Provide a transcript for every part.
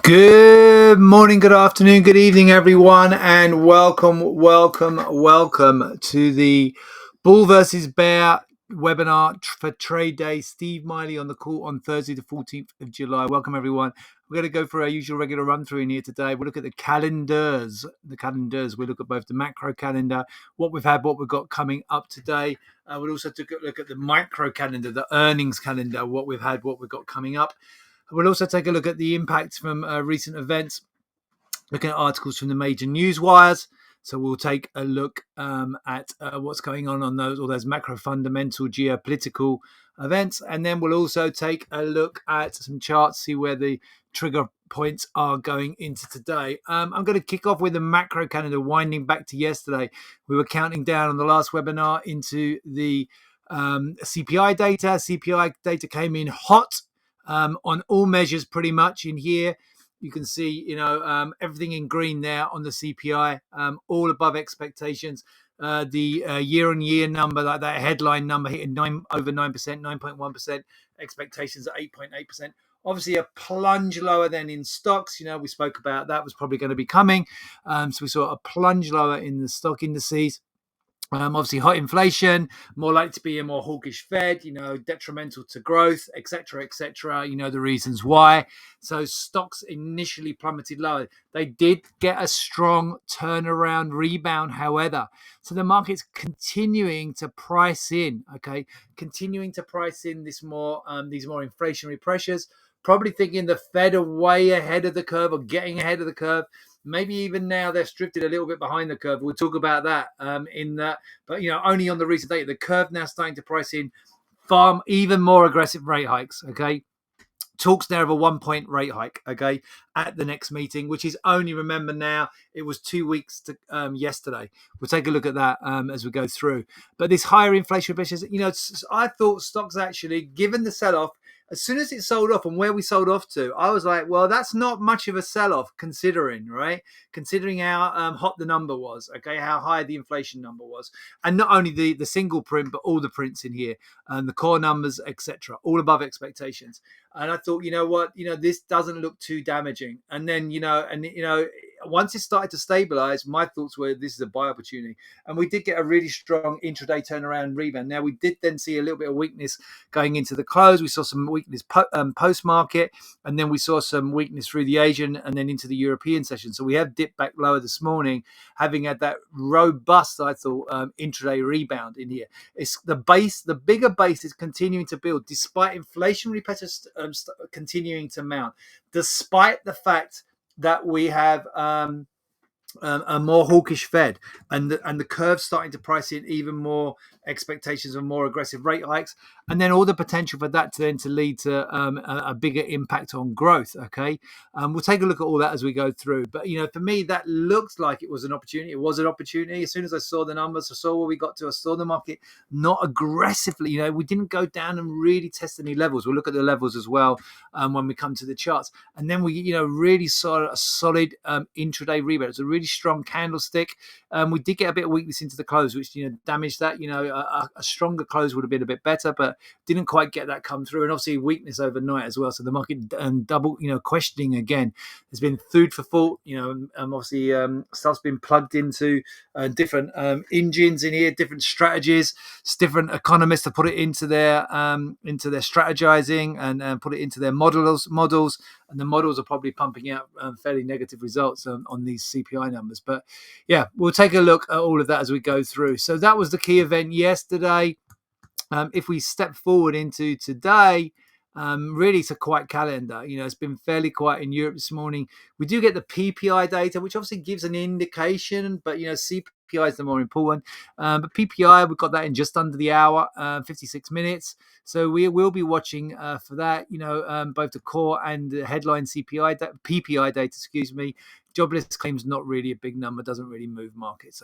Good morning, good afternoon, good evening, everyone, and welcome to the Bull versus Bear webinar for Trade Day. Steve Miley on the call on Thursday, the 14th of July. Welcome, everyone. We're going to go for our usual regular run through in here today. We'll look at the calendars. We look at both the macro calendar, what we've had, what we've got coming up today. We'll also take a look at the micro calendar, the earnings calendar, what we've had, what we've got coming up. We'll also take a look at the impacts from recent events, looking at articles from the major news wires. So we'll take a look at what's going on all those macro fundamental geopolitical events. And then we'll also take a look at some charts, see where the trigger points are going into today. I'm going to kick off with the macro calendar, winding back to yesterday. We were counting down on the last webinar into the CPI data. CPI data came in hot. On all measures pretty much in here. You can see, everything in green there on the CPI, all above expectations. The year-on-year number, like that headline number, hitting over 9%, 9.1%, expectations at 8.8%. Obviously, a plunge lower than in stocks. We spoke about that was probably going to be coming. So we saw a plunge lower in the stock indices. Obviously, hot inflation, more likely to be a more hawkish Fed, detrimental to growth, etc., etc. The reasons why. So stocks initially plummeted lower. They did get a strong turnaround rebound, however. So the market's continuing to price in, these more inflationary pressures. Probably thinking the Fed are way ahead of the curve or getting ahead of the curve. Maybe even now they're drifted a little bit behind the curve. We'll talk about that in that. But, only on the recent data. The curve now starting to price in far even more aggressive rate hikes, Talks there of a 1-point rate hike, at the next meeting, which is only, remember now, it was 2 weeks to yesterday. We'll take a look at that as we go through. But this higher inflation pressures, I thought stocks actually, given the sell-off, as soon as it sold off and where we sold off to, I was like, well, that's not much of a sell-off considering how hot the number was, how high the inflation number was. And not only the single print, but all the prints in here, and the core numbers, etc., all above expectations. And I thought, this doesn't look too damaging. And then, once it started to stabilize, my thoughts were this is a buy opportunity. And we did get a really strong intraday turnaround rebound. Now, we did then see a little bit of weakness going into the close. We saw some weakness post-market, and then we saw some weakness through the Asian and then into the European session. So we have dipped back lower this morning, having had that robust, I thought, intraday rebound in here. It's the bigger base is continuing to build despite inflationary pressures continuing to mount, despite the fact that we have a more hawkish Fed and the curve starting to price in even more expectations of more aggressive rate hikes, and then all the potential for that to lead to a bigger impact on growth. We'll take a look at all that as we go through. But for me, that looks like it was an opportunity. It was an opportunity. As soon as I saw the numbers, I saw where we got to. I saw the market not aggressively. We didn't go down and really test any levels. We'll look at the levels as well when we come to the charts, and then we really saw a solid intraday rebound. It's a really strong candlestick. We did get a bit of weakness into the close, which damaged that. A stronger close would have been a bit better, but didn't quite get that come through. And obviously weakness overnight as well. So the market double, questioning again. There's been food for thought. Obviously stuff's been plugged into different engines in here, different strategies. It's different economists to put it into their strategizing and put it into their models, and the models are probably pumping out fairly negative results on these CPI numbers. But yeah, we'll take a look at all of that as we go through. So that was the key event yesterday. If we step forward into today, really it's a quiet calendar. It's been fairly quiet in Europe this morning. We do get the PPI data, which obviously gives an indication, but CPI is the more important. But PPI, we've got that in just under the hour, 56 minutes. So we will be watching for that, both the core and the headline PPI data, Jobless claims not really a big number, doesn't really move markets,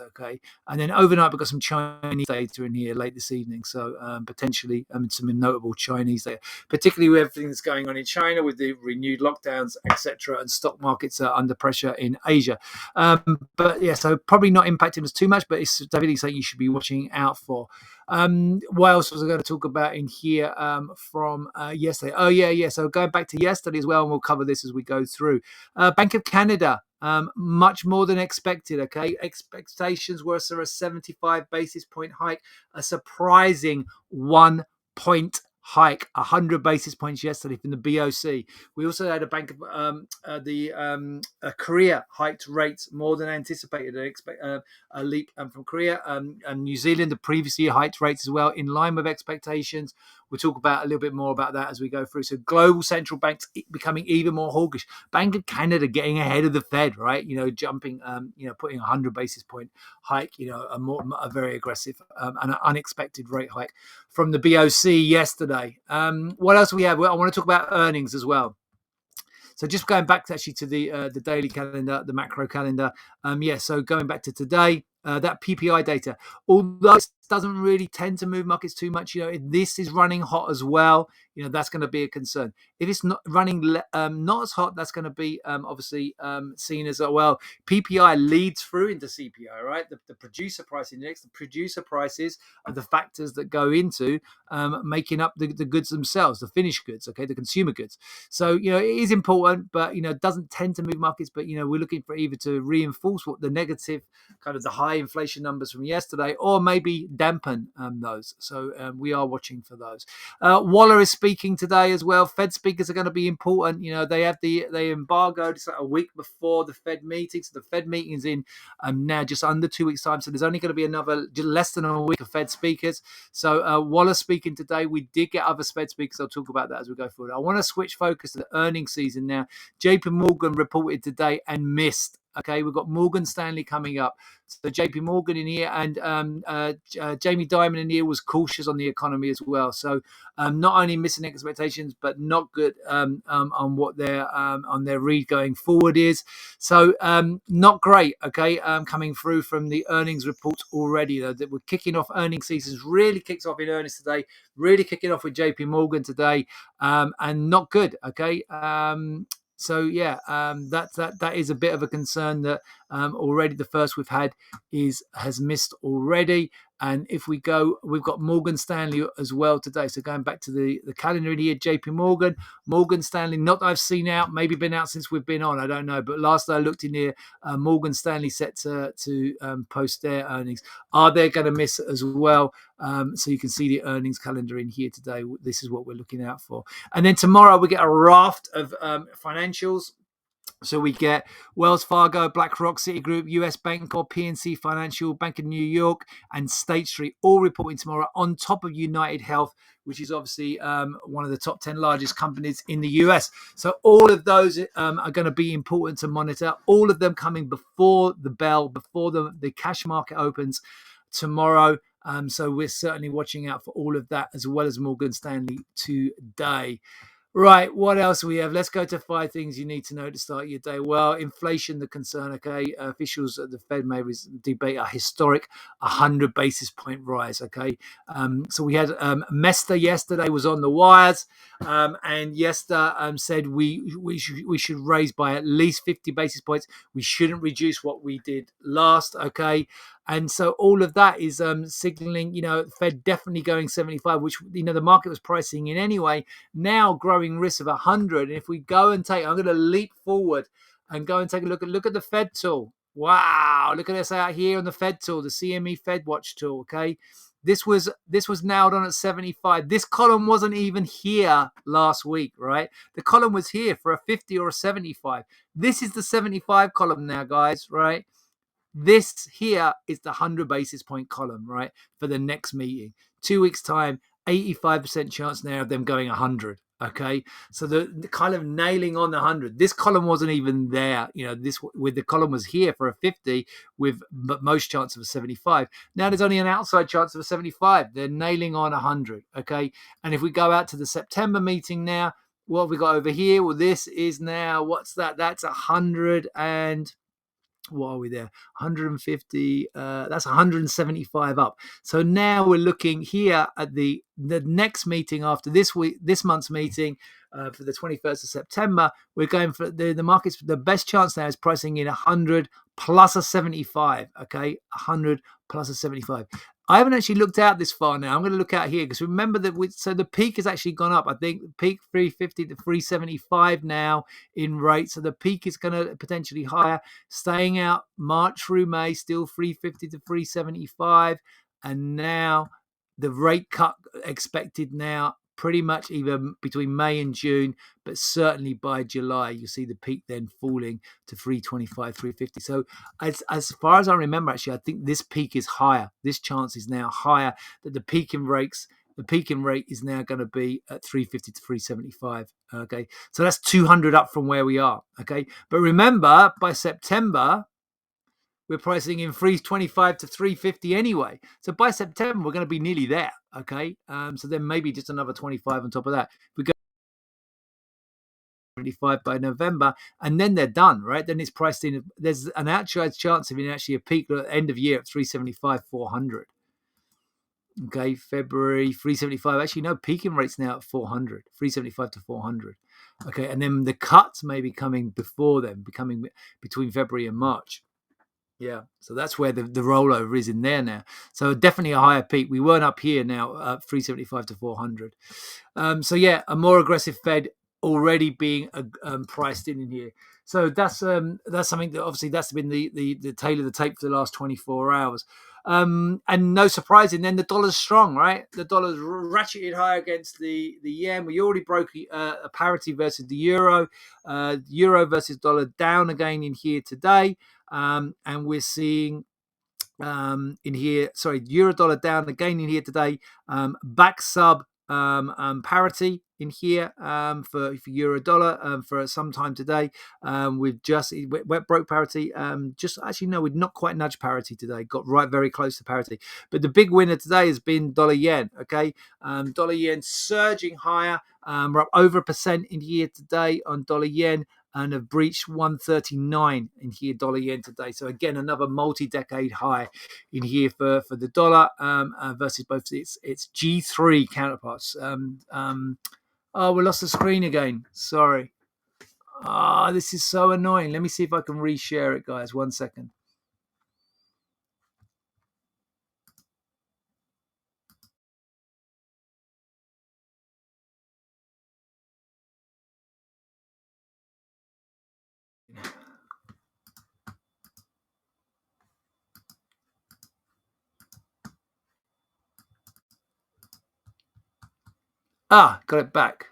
And then overnight, we've got some Chinese data in here late this evening. So potentially some notable Chinese data, particularly with everything that's going on in China with the renewed lockdowns, etc. And stock markets are under pressure in Asia. But yeah, so probably not impacting us too much, but it's definitely something you should be watching out for. What else was I going to talk about in here from yesterday? Oh, yeah. So going back to yesterday as well, and we'll cover this as we go through. Bank of Canada, much more than expected. Okay, expectations were a 75 basis point hike, a surprising 1 point hike, 100 basis points yesterday from the BOC. We also had a Bank of Korea hiked rates more than anticipated. They expect a leap from Korea, and New Zealand the previous year hiked rates as well in line with expectations. We'll talk about a little bit more about that as we go through. So global central banks becoming even more hawkish. Bank of Canada getting ahead of the Fed, right? Jumping, putting 100 basis point hike, a very aggressive and an unexpected rate hike from the BOC yesterday. What else do we have? Well, I want to talk about earnings as well. So just going back to the daily calendar, the macro calendar. So going back to today, that PPI data, although it doesn't really tend to move markets too much, if this is running hot as well, that's going to be a concern. If it's not running not as hot, that's going to be obviously seen as well. PPI leads through into CPI, right? The producer price index, the producer prices are the factors that go into making up the goods themselves, the finished goods, okay, the consumer goods. So, it is important, but, it doesn't tend to move markets. But, we're looking for either to reinforce what the negative, kind of the high inflation numbers from yesterday, or maybe dampen those. So we are watching for those. Waller is speaking today as well. Fed speakers are going to be important. They embargoed a week before the Fed meeting. So the Fed meeting is in now just under 2 weeks' time. So there's only going to be another just less than a week of Fed speakers. So Waller speaking today. We did get other Fed speakers. I'll talk about that as we go forward. I want to switch focus to the earnings season now. JP Morgan reported today and missed. Okay, we've got Morgan Stanley coming up. So JP Morgan in here, and Jamie Dimon in here was cautious on the economy as well. So not only missing expectations, but not good on what their on their read going forward is. So not great. Okay, coming through from the earnings reports already. That we're kicking off earnings seasons. Really kicks off in earnest today. Really kicking off with JP Morgan today, and not good. Okay. That is a bit of a concern that already the first we've had has missed already. And if we go, we've got Morgan Stanley as well today. So going back to the calendar in here, JP Morgan Stanley, not that I've seen out, maybe been out since we've been on, I don't know. But last I looked in here, Morgan Stanley set to post their earnings. Are they going to miss as well? So you can see the earnings calendar in here today. This is what we're looking out for. And then tomorrow we get a raft of financials. So we get Wells Fargo, BlackRock, Citigroup, US Bancorp, PNC Financial, Bank of New York, and State Street all reporting tomorrow on top of United Health, which is obviously one of the top 10 largest companies in the US. So all of those are going to be important to monitor. All of them coming before the bell, before the cash market opens tomorrow. So we're certainly watching out for all of that, as well as Morgan Stanley today. Right, what else do we have? Let's go to 5 things you need to know to start your day. Well, inflation, the concern, okay? Officials at the Fed may debate a historic 100 basis point rise, okay? So we had Mester yesterday was on the wires, and Yester said we should raise by at least 50 basis points. We shouldn't reduce what we did last, okay? And so all of that is signaling, Fed definitely going 75, which, the market was pricing in anyway. Now growing risk of 100. And if we go and I'm going to leap forward and go and take a look at the Fed tool. Wow. Look at this out here on the Fed tool, the CME Fed Watch tool. Okay. This was nailed on at 75. This column wasn't even here last week, right? The column was here for a 50 or a 75. This is the 75 column now, guys, right? This here is the 100 basis point column, right, for the next meeting. 2 weeks' time, 85% chance now of them going 100. Okay, so the kind of nailing on the 100. This column wasn't even there. The column was here for a 50 with most chance of a 75. Now there's only an outside chance of a 75. They're nailing on 100. Okay, and if we go out to the September meeting now, what have we got over here? Well, this is now, what's that? That's 100 and... what are we there? 150. That's 175 up. So now we're looking here at the next meeting after this month's meeting for the 21st of September. We're going for the markets. The best chance now is pricing in 100 plus a 75. Okay, 100 plus a 75. I haven't actually looked out this far now. I'm going to look out here because remember that so the peak has actually gone up. I think peak 350 to 375 now in rate. So the peak is going to potentially higher, staying out March through May, still 350 to 375. And now the rate cut expected now pretty much either between May and June, but certainly by July, you see the peak then falling to 325, 350. So as far as I remember, actually, I think this peak is higher. This chance is now higher that the peak in rate is now going to be at 350 to 375. Okay, so that's 200 up from where we are. Okay, but remember, by September, we're pricing in 325 to 350 anyway. So by September, we're going to be nearly there. Okay, so then maybe just another 25 on top of that. We go 75 by November, and then they're done, right? Then it's priced in. There's an outside chance of it actually a peak at the end of year at 375, 400. Okay, February 375. Actually, no, peaking rates now at 400, 375 to 400. Okay, and then the cuts may be coming before then, becoming between February and March. Yeah, so that's where the rollover is in there now. So definitely a higher peak. We weren't up here now, 375 to 400. So yeah, a more aggressive Fed already being priced in here. So that's something that obviously that's been the tail of the tape for the last 24 hours. And no surprise, and then the dollar's strong, right? The dollar's ratcheted high against the yen. We already broke a parity versus the euro. Euro versus dollar down again in here today. And we're seeing in here, euro dollar down again in here today, back sub parity in here for euro dollar for some time today. We've just broke parity. Just actually no, we've not quite nudged parity today. Got right very close to parity. But the big winner today has been dollar yen. Okay, dollar yen surging higher. We're up over 1% in here today on dollar yen, and have breached 139 in here dollar yen today. So again, another multi-decade high in here for the dollar versus both its G3 counterparts. Oh, we lost the screen again. Sorry. This is so annoying. Let me see if I can reshare it, guys. 1 second. Got it back.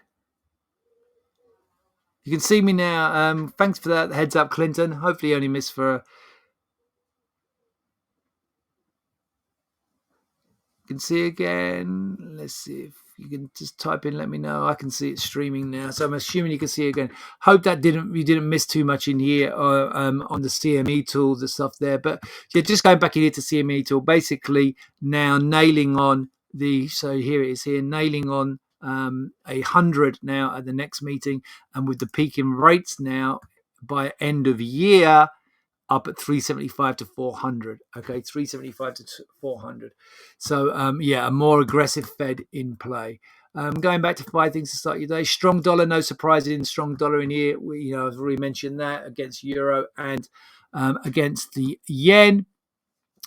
You can see me now. Thanks for that heads up, Clinton. Hopefully you only missed for... You can see again. Let's see if you can just type in, let me know. I can see it streaming now. So I'm assuming you can see it again. Hope that you didn't miss too much in here on the CME tool, the stuff there. But yeah, just going back in here to CME tool, basically now nailing on so here it is here, nailing on 100 now at the next meeting, and with the peak in rates now by end of year up at 375 to 400. Okay, 375 to 400. So a more aggressive Fed in play. Going back to 5 things to start your day. Strong dollar, no surprise in strong dollar in here. I've already mentioned that against euro and against the yen.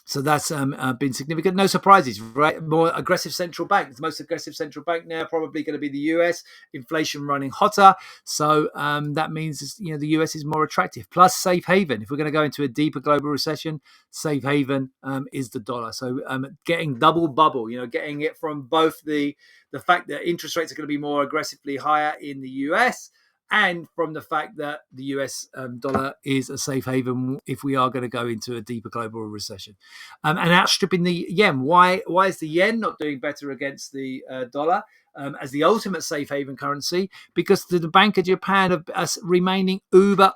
So that's been significant. No surprises, right? More aggressive central bank. The most aggressive central bank now probably going to be the US. Inflation running hotter. So that means the US is more attractive. Plus safe haven. If we're going to go into a deeper global recession, safe haven is the dollar. So getting double bubble, getting it from both the fact that interest rates are going to be more aggressively higher in the US, and from the fact that the US dollar is a safe haven if we are going to go into a deeper global recession. And outstripping the yen. Why is the yen not doing better against the dollar as the ultimate safe haven currency? Because the Bank of Japan are remaining uber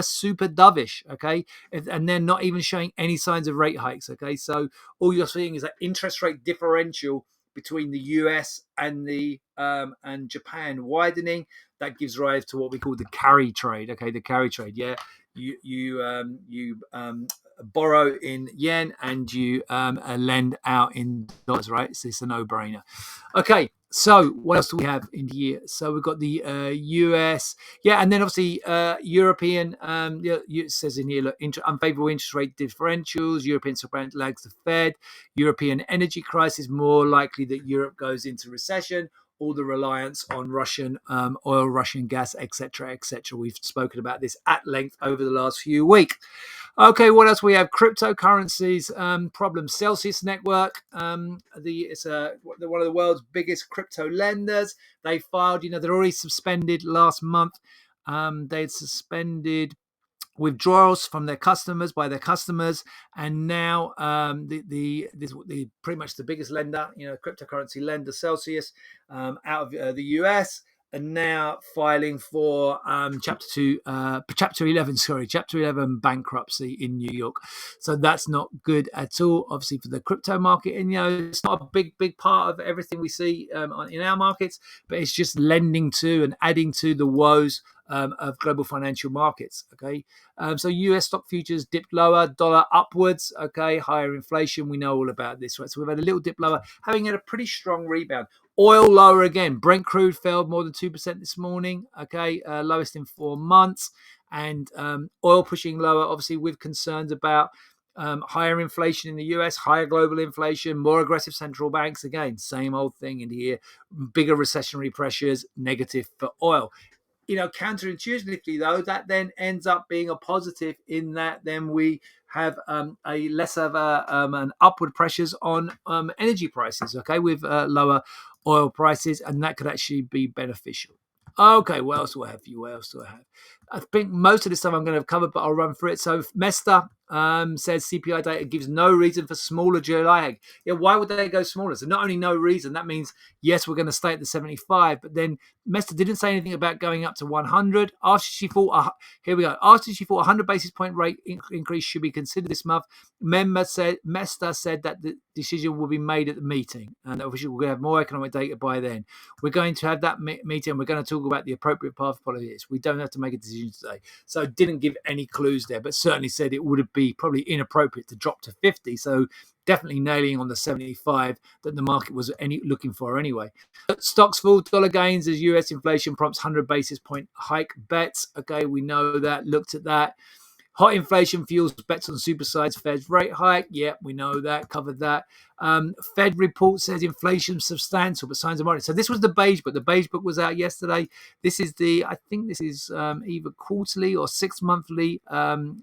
super dovish, okay? And they're not even showing any signs of rate hikes, okay? So all you're seeing is that interest rate differential between the US and and Japan widening. That gives rise to what we call the carry trade. Okay, the carry trade. Yeah, you borrow in yen and you lend out in dollars. Right, so it's a no-brainer. Okay, So what else do we have in here? So we've got the US, yeah, and then obviously European. It says in here, look, unfavorable interest rate differentials. European central bank lags the Fed. European energy crisis, more likely that Europe goes into recession. All the reliance on Russian oil, Russian gas, etc., etc. We've spoken about this at length over the last few weeks. Okay, what else we have? Cryptocurrencies problem. Celsius Network, it's one of the world's biggest crypto lenders. They filed, they're already suspended last month. They'd suspended withdrawals from their customers by their customers, and now the pretty much the biggest lender, cryptocurrency lender, Celsius, out of the US, and now filing for chapter 11, chapter 11 bankruptcy in New York. So that's not good at all, obviously, for the crypto market. And it's not a big part of everything we see in our markets, but it's just lending to and adding to the woes of global financial markets. Okay, so US stock futures dipped lower, dollar upwards. Okay, higher inflation. We know all about this, right? So we've had a little dip lower, having had a pretty strong rebound. Oil lower again. Brent crude fell more than 2% this morning. Okay, lowest in 4 months. And oil pushing lower, obviously, with concerns about higher inflation in the US, higher global inflation, more aggressive central banks. Again, same old thing in here. Bigger recessionary pressures, negative for oil. Counterintuitively, though, that then ends up being a positive in that then we have a less of an upward pressures on energy prices, okay, with lower oil prices, and that could actually be beneficial. Okay, what else do I have for you? What else do I have? I think most of this stuff I'm going to cover, but I'll run through it. So Mester says CPI data gives no reason for smaller July hike. Yeah, why would they go smaller? So not only no reason, that means, yes, we're going to stay at the 75, but then Mester didn't say anything about going up to 100. After she thought, here we go. After she thought 100 basis point rate increase should be considered this month, Mester said that the decision will be made at the meeting, and that we're going to have more economic data by then. We're going to have that meeting, and we're going to talk about the appropriate path of policy. We don't have to make a decision today. So didn't give any clues there, but certainly said it would be probably inappropriate to drop to 50. So definitely nailing on the 75 that the market was looking for anyway. Stocks fall, dollar gains as US inflation prompts 100 basis point hike bets. Okay, we know that. Looked at that. Hot inflation fuels bets on supersides Fed's rate hike. Yeah, we know that. Covered that. Fed report says inflation substantial, but signs of moderate. So this was the beige book. The beige book was out yesterday. This is I think this is either quarterly or 6 monthly.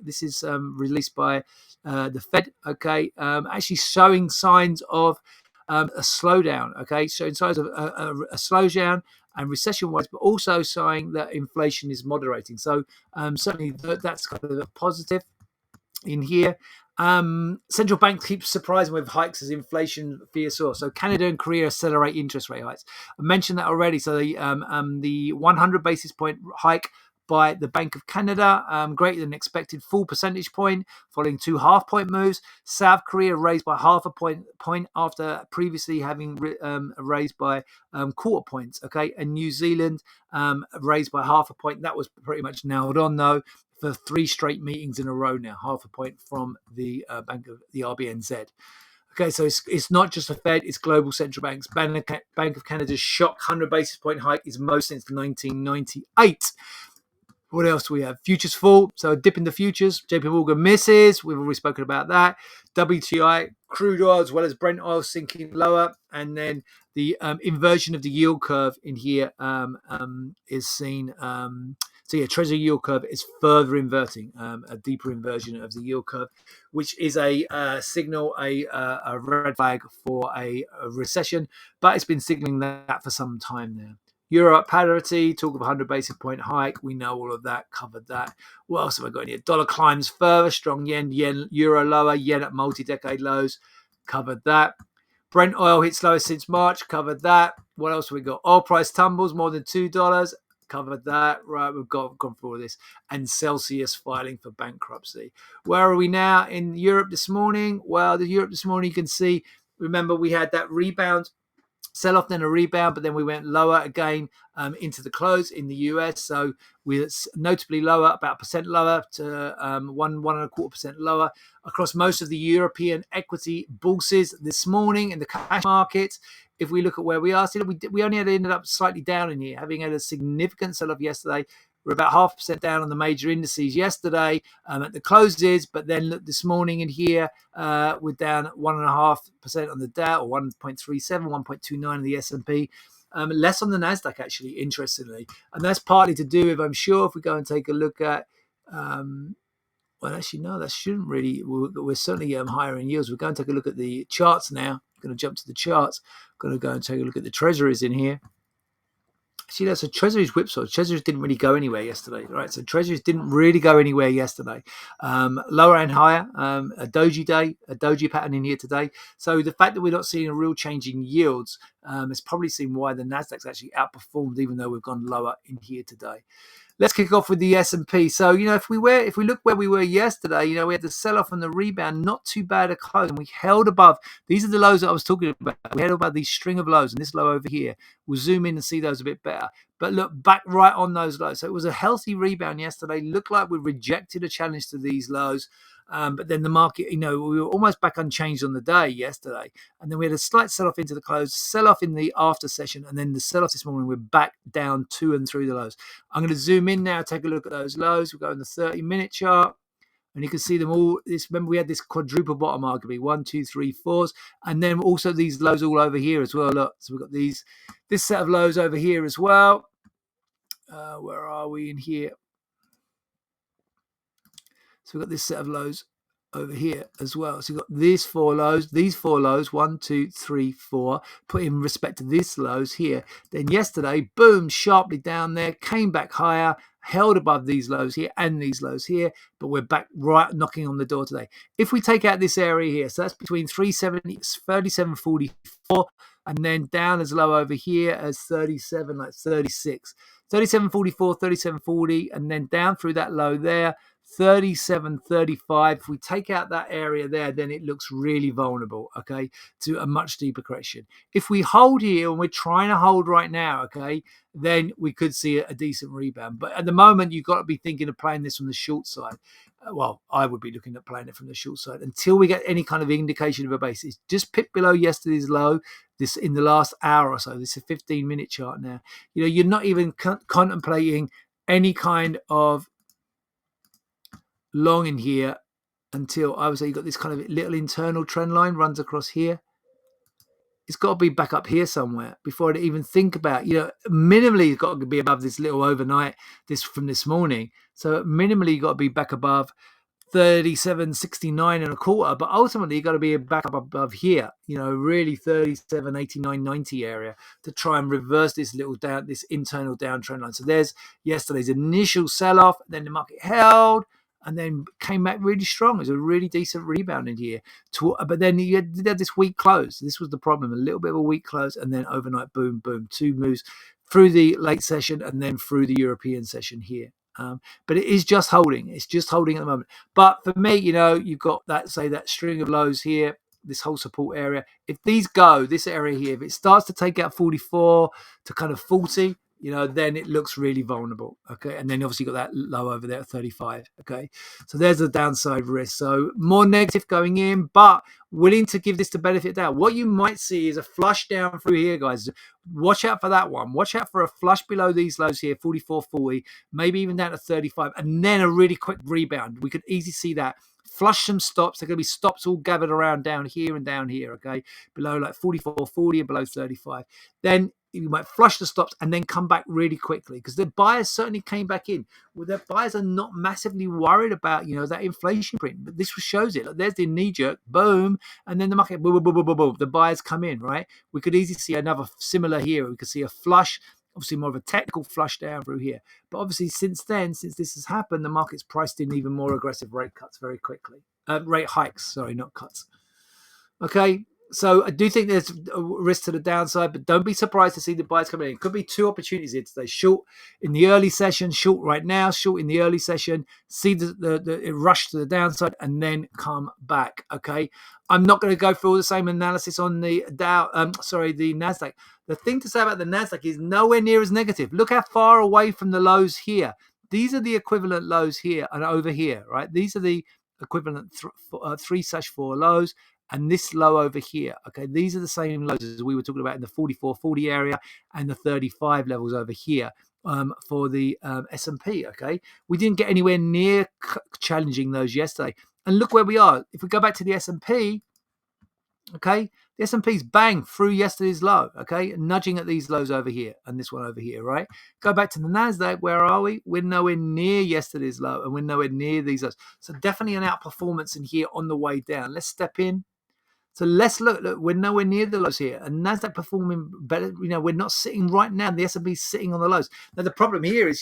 This is released by the Fed. Okay, actually showing signs of a slowdown. Okay, showing signs of a slowdown and recession-wise, but also saying that inflation is moderating. So certainly that's kind of a positive in here. Central banks keep surprising with hikes as inflation fears soar. So Canada and Korea accelerate interest rate hikes. I mentioned that already. So the 100 basis point hike by the Bank of Canada, greater than expected full percentage point, following 2 half-point moves. South Korea raised by half a point after previously having raised by quarter points. Okay, and New Zealand raised by half a point. That was pretty much nailed on though, for 3 straight meetings in a row now, half a point from the Bank of the RBNZ. Okay, so it's not just the Fed, it's global central banks. Bank of Canada's shock 100 basis point hike is most since 1998. What else do we have? Futures fall, so a dip in the futures. JP Morgan misses. We've already spoken about that. WTI, crude oil, as well as Brent oil sinking lower. And then the inversion of the yield curve in here is seen. So yeah, Treasury yield curve is further inverting, a deeper inversion of the yield curve, which is a signal, a red flag for a recession. But it's been signaling that for some time now. Euro at parity, talk of 100 basis point hike. We know all of that, covered that. What else have I got in here? Dollar climbs further, strong yen, euro lower, yen at multi-decade lows, covered that. Brent oil hits lowest since March, covered that. What else have we got? Oil price tumbles more than $2, covered that. Right, we've gone through all this. And Celsius filing for bankruptcy. Where are we now in Europe this morning? Well, the Europe this morning, you can see, remember we had that rebound sell-off, then a rebound, but then we went lower again into the close in the US. So we're notably lower, about 1% lower to 1.25% lower across most of the European equity bourses this morning in the cash market. If we look at where we are, we only had ended up slightly down in here, having had a significant sell-off yesterday. We're about 0.5% down on the major indices yesterday at the closes, but then look this morning in here, we're down 1.5% on the Dow, or 1.37, 1.29 on the S&P. Less on the Nasdaq, actually, interestingly, and that's partly to do with, I'm sure, if we go and take a look at. Well, actually, no, that shouldn't really. We're certainly higher in yields. We're going to take a look at the charts now. I'm going to jump to the charts. I'm going to go and take a look at the treasuries in here. See, that's a Treasuries whipsaw. Treasuries didn't really go anywhere yesterday, right? So Treasuries didn't really go anywhere yesterday. Lower and higher, a doji day, a doji pattern in here today. So the fact that we're not seeing a real change in yields has probably seen why the Nasdaq's actually outperformed, even though we've gone lower in here today. Let's kick off with the S&P. So, if we look where we were yesterday, we had the sell-off and the rebound, not too bad a close. And we held above. These are the lows that I was talking about. We held above these string of lows, and this low over here. We'll zoom in and see those a bit better. But look, back right on those lows. So it was a healthy rebound yesterday. Looked like we rejected a challenge to these lows. But then the market, we were almost back unchanged on the day yesterday. And then we had a slight sell-off into the close, sell-off in the after session, and then the sell-off this morning, we're back down to and through the lows. I'm going to zoom in now, take a look at those lows. We'll go in the 30-minute chart, and you can see them all. Remember, we had this quadruple bottom, arguably 1, 2, 3, 4s, and then also these lows all over here as well. Look, so we've got this set of lows over here as well. Where are we in here? So we've got this set of lows over here as well. So you've got these four lows, 1, 2, 3, 4, put in respect to these lows here. Then yesterday, boom, sharply down there, came back higher, held above these lows here and these lows here, but we're back right knocking on the door today. If we take out this area here, so that's between 37.44 and then down as low over here as 37, like 36. 37.44, 37.40, and then down through that low there, 37.35. If we take out that area there, then it looks really vulnerable, okay, to a much deeper correction. If we hold here, and we're trying to hold right now, okay, then we could see a decent rebound. But at the moment, you've got to be thinking of playing this from the short side. Well, I would be looking at playing it from the short side until we get any kind of indication of a base. It's just pipped below yesterday's low. This in the last hour or so. This is a 15-minute chart now. You're not even contemplating any kind of long in here until I would say you've got this kind of little internal trend line runs across here. It's got to be back up here somewhere before I even think about, minimally it's got to be above this little overnight, this from this morning. So minimally you've got to be back above 37.69 but ultimately you've got to be back up above here, really 37.89.90 area to try and reverse this internal downtrend line. So there's yesterday's initial sell-off, then the market held and then came back really strong. It was a really decent rebound in here. But then you had this weak close. This was the problem, a little bit of a weak close, and then overnight, boom, boom, 2 moves through the late session and then through the European session here. But it is just holding. It's just holding at the moment. But for me, you've got that string of lows here, this whole support area. If these go, this area here, if it starts to take out 44 to kind of 40, then it looks really vulnerable. Okay. And then obviously you've got that low over there at 35. Okay. So there's a downside risk. So more negative going in, but willing to give this the benefit of doubt. What you might see is a flush down through here, guys. Watch out for that one. Watch out for a flush below these lows here, 44.40, maybe even down to 35, and then a really quick rebound. We could easily see that. Flush some stops. They're going to be stops all gathered around down here and down here, okay? Below like 44.40 and below 35. Then you might flush the stops and then come back really quickly because the buyers certainly came back in. Well, the buyers are not massively worried about, that inflation print, but this shows it. Like, there's the knee-jerk, boom, and then the market, boom, boom, boom, boom, boom. The buyers come in, right? We could easily see another similar here. We could see a flush, obviously more of a technical flush down through here. But obviously since this has happened, the market's priced in even more aggressive rate cuts very quickly. Rate hikes, sorry, not cuts. Okay, So I do think there's a risk to the downside, but don't be surprised to see the buys coming in. It could be two opportunities here today: short in the early session, short right now, short in the early session. See the rush to the downside and then come back. Okay, I'm not going to go through all the same analysis on the Dow. The Nasdaq. The thing to say about the Nasdaq is nowhere near as negative. Look how far away from the lows here. These are the equivalent lows here and over here, right? These are the equivalent 3/4 lows and this low over here. Okay, these are the same lows as we were talking about in the 44.40 area and the 35 levels over here for the S&P. Okay, we didn't get anywhere near challenging those yesterday. And look where we are. If we go back to the S&P, okay, the S&P's bang through yesterday's low, okay, nudging at these lows over here and this one over here, right? Go back to the Nasdaq, where are we? We're nowhere near yesterday's low and we're nowhere near these lows. So definitely an outperformance in here on the way down. Let's step in. So let's look, we're nowhere near the lows here. And Nasdaq performing better. We're not sitting right now. The S&P sitting on the lows. Now, the problem here is,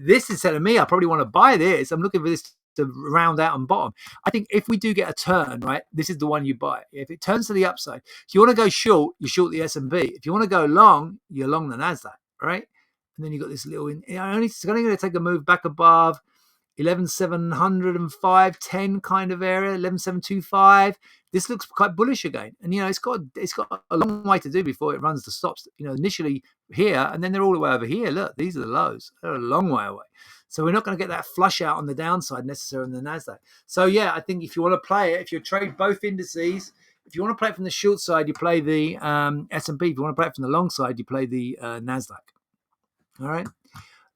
this is telling me I probably want to buy this. I'm looking for this to round out and bottom. I think if we do get a turn, right, this is the one you buy. If it turns to the upside, if you want to go short, you short the S&P. If you want to go long, you're long the Nasdaq, right? And then you've got this little, it's only going to take a move back above 11,705, 10 kind of area, 11,725. This looks quite bullish again. And, it's got a long way to do before it runs the stops, initially here, and then they're all the way over here. Look, these are the lows. They're a long way away. So we're not going to get that flush out on the downside necessarily in the Nasdaq. So, yeah, I think if you want to play it, if you trade both indices, if you want to play it from the short side, you play the S&P. If you want to play it from the long side, you play the Nasdaq. All right.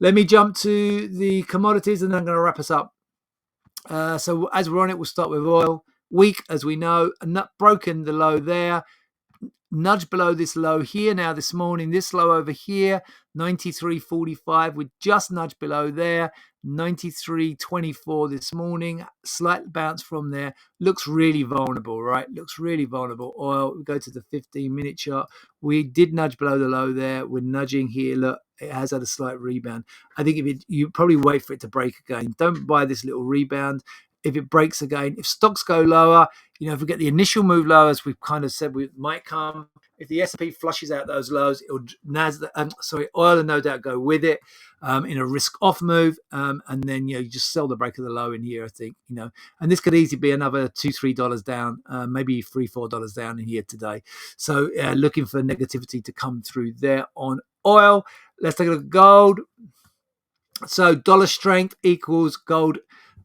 Let me jump to the commodities and then I'm going to wrap us up. So as we're on it, we'll start with oil. Weak, as we know, broken the low there. Nudge below this low here now this morning. This low over here, 93.45. We just nudged below there. 93.24 this morning. Slight bounce from there. Looks really vulnerable, right? Looks really vulnerable. Oil, we go to the 15-minute chart. We did nudge below the low there. We're nudging here. Look, it has had a slight rebound. I think you probably wait for it to break again. Don't buy this little rebound. If it breaks again, if stocks go lower, if we get the initial move low, as we've kind of said, we might come. If the S&P flushes out those lows, oil and no doubt go with it in a risk-off move, and then you just sell the break of the low in here. I think and this could easily be another $2-3 down, maybe $3-4 down in here today. So looking for negativity to come through there on oil. Let's take a look at gold. So dollar strength equals gold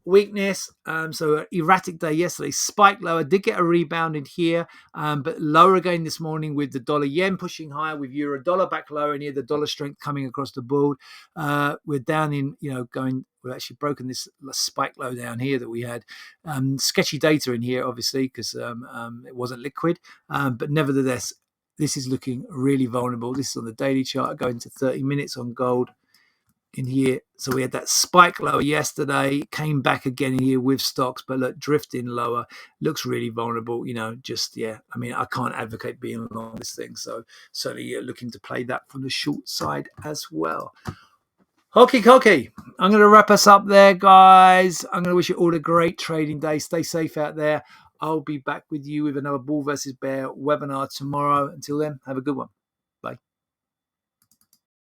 weakness. So erratic day yesterday, spiked lower, did get a rebound in here, but lower again this morning with the dollar yen pushing higher, with euro dollar back lower, and here the dollar strength coming across the board. We're down in, we've actually broken this spike low down here that we had. Sketchy data in here, obviously, because it wasn't liquid, but nevertheless, this is looking really vulnerable. This is on the daily chart, going to 30 minutes on gold. In here, so we had that spike lower yesterday, came back again in here with stocks, but look, drifting lower, looks really vulnerable. I can't advocate being along this thing, so certainly looking to play that from the short side as well. Hockey, I'm going to wrap us up there, guys. I'm going to wish you all a great trading day. Stay safe out there. I'll be back with you with another Bull versus Bear webinar tomorrow. Until then, have a good one.